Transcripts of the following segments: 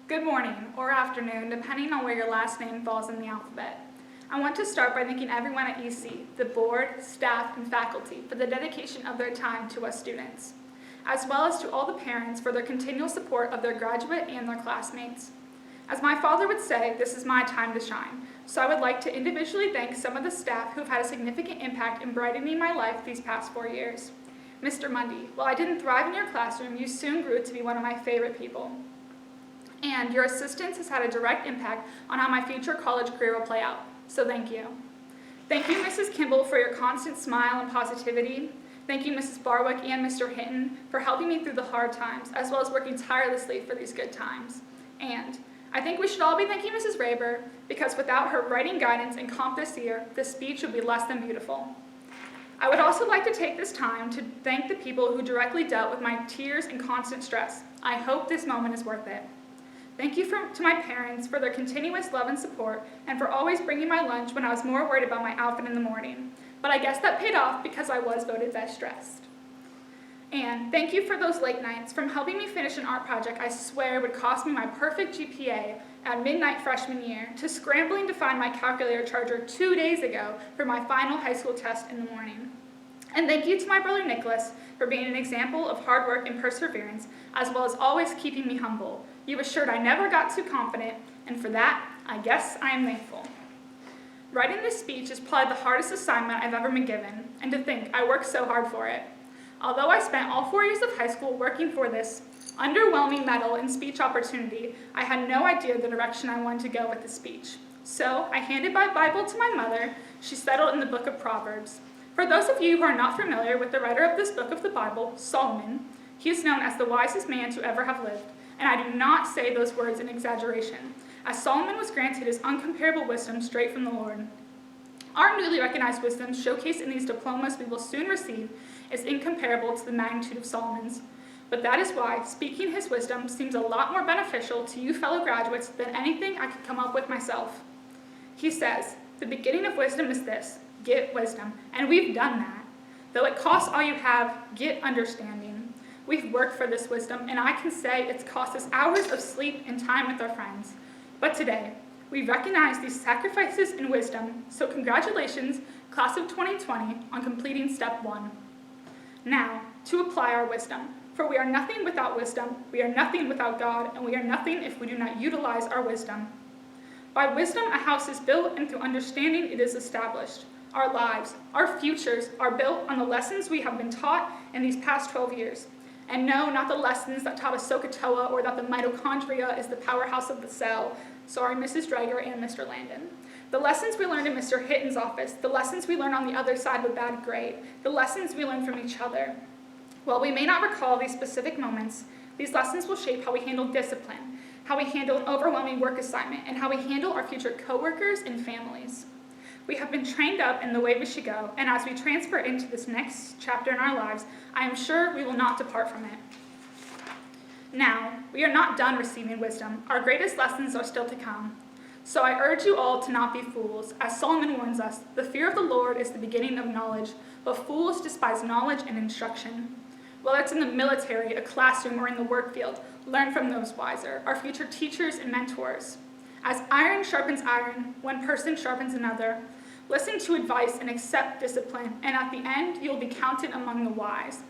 Good morning, or afternoon, depending on where your last name falls in the alphabet. I want to start by thanking everyone at EC, the board, staff, and faculty for the dedication of their time to us students, as well as to all the parents for their continual support of their graduate and their classmates. As my father would say, this is my time to shine, so I would like to individually thank some of the staff who have had a significant impact in brightening my life these past 4 years. Mr. Mundy, while I didn't thrive in your classroom, you soon grew to be one of my favorite people. And your assistance has had a direct impact on how my future college career will play out, so thank you. Thank you, Mrs. Kimball, for your constant smile and positivity. Thank you, Mrs. Barwick and Mr. Hinton, for helping me through the hard times, as well as working tirelessly for these good times. And I think we should all be thanking Mrs. Raber, because without her writing guidance and comp this year, this speech would be less than beautiful. I would also like to take this time to thank the people who directly dealt with my tears and constant stress. I hope this moment is worth it. Thank you to my parents for their continuous love and support, and for always bringing my lunch when I was more worried about my outfit in the morning. But I guess that paid off because I was voted best dressed. And thank you for those late nights, from helping me finish an art project I swear would cost me my perfect GPA at midnight freshman year, to scrambling to find my calculator charger 2 days ago for my final high school test in the morning. And thank you to my brother Nicholas for being an example of hard work and perseverance, as well as always keeping me humble. You assured I never got too confident, and for that, I guess I am thankful. Writing this speech is probably the hardest assignment I've ever been given, and to think I worked so hard for it. Although I spent all 4 years of high school working for this underwhelming medal and speech opportunity, I had no idea the direction I wanted to go with the speech. So I handed my Bible to my mother. She settled in the book of Proverbs. For those of you who are not familiar with the writer of this book of the Bible, Solomon, he is known as the wisest man to ever have lived, and I do not say those words in exaggeration, as Solomon was granted his uncomparable wisdom straight from the Lord. Our newly recognized wisdom showcased in these diplomas we will soon receive is incomparable to the magnitude of Solomon's. But that is why speaking his wisdom seems a lot more beneficial to you fellow graduates than anything I could come up with myself. He says, the beginning of wisdom is this: get wisdom. And we've done that. Though it costs all you have, get understanding. We've worked for this wisdom, and I can say it's cost us hours of sleep and time with our friends. But today, we recognize these sacrifices in wisdom, so congratulations, class of 2020, on completing step 1. Now, to apply our wisdom. For we are nothing without wisdom, we are nothing without God, and we are nothing if we do not utilize our wisdom. By wisdom, a house is built, and through understanding, it is established. Our lives, our futures, are built on the lessons we have been taught in these past 12 years. And no, not the lessons that taught us SOHCAHTOA or that the mitochondria is the powerhouse of the cell. Sorry, Mrs. Drager and Mr. Landon. The lessons we learned in Mr. Hitton's office, the lessons we learned on the other side of a bad grade, the lessons we learned from each other. While we may not recall these specific moments, these lessons will shape how we handle discipline, how we handle an overwhelming work assignment, and how we handle our future coworkers and families. We have been trained up in the way we should go, and as we transfer into this next chapter in our lives, I am sure we will not depart from it. Now, we are not done receiving wisdom. Our greatest lessons are still to come. So I urge you all to not be fools. As Solomon warns us, the fear of the Lord is the beginning of knowledge, but fools despise knowledge and instruction. Whether it's in the military, a classroom, or in the work field, learn from those wiser, our future teachers and mentors. As iron sharpens iron, one person sharpens another. Listen to advice and accept discipline, and at the end, you will be counted among the wise.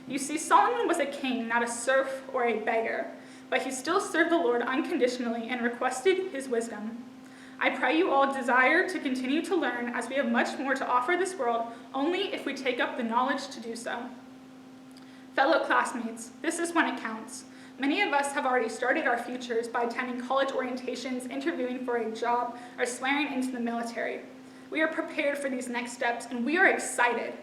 You see, Solomon was a king, not a serf or a beggar, but he still served the Lord unconditionally and requested his wisdom. I pray you all desire to continue to learn, as we have much more to offer this world, only if we take up the knowledge to do so. Fellow classmates, this is when it counts. Many of us have already started our futures by attending college orientations, interviewing for a job, or swearing into the military. We are prepared for these next steps, and we are excited.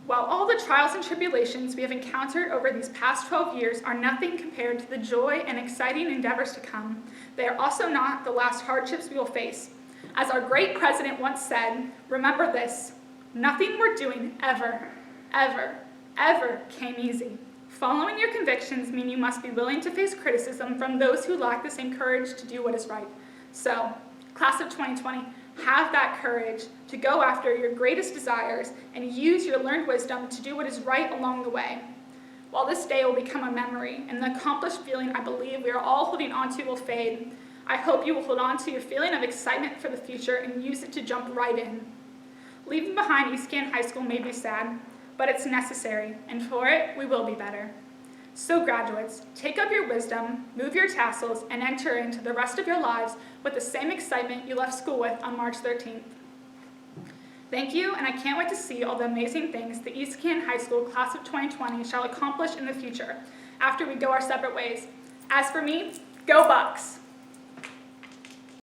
While all the trials and tribulations we have encountered over these past 12 years are nothing compared to the joy and exciting endeavors to come, they are also not the last hardships we will face. As our great president once said, remember this: nothing we're doing ever came easy. Following your convictions mean you must be willing to face criticism from those who lack the same courage to do what is right. So, class of 2020, have that courage to go after your greatest desires and use your learned wisdom to do what is right along the way. While this day will become a memory, and the accomplished feeling I believe we are all holding on to will fade, I hope you will hold on to your feeling of excitement for the future and use it to jump right in. Leaving behind East Canton High School may be sad, but it's necessary, and for it, we will be better. So graduates, take up your wisdom, move your tassels, and enter into the rest of your lives with the same excitement you left school with on March 13th. Thank you, and I can't wait to see all the amazing things the East Canton High School class of 2020 shall accomplish in the future after we go our separate ways. As for me, go Bucks!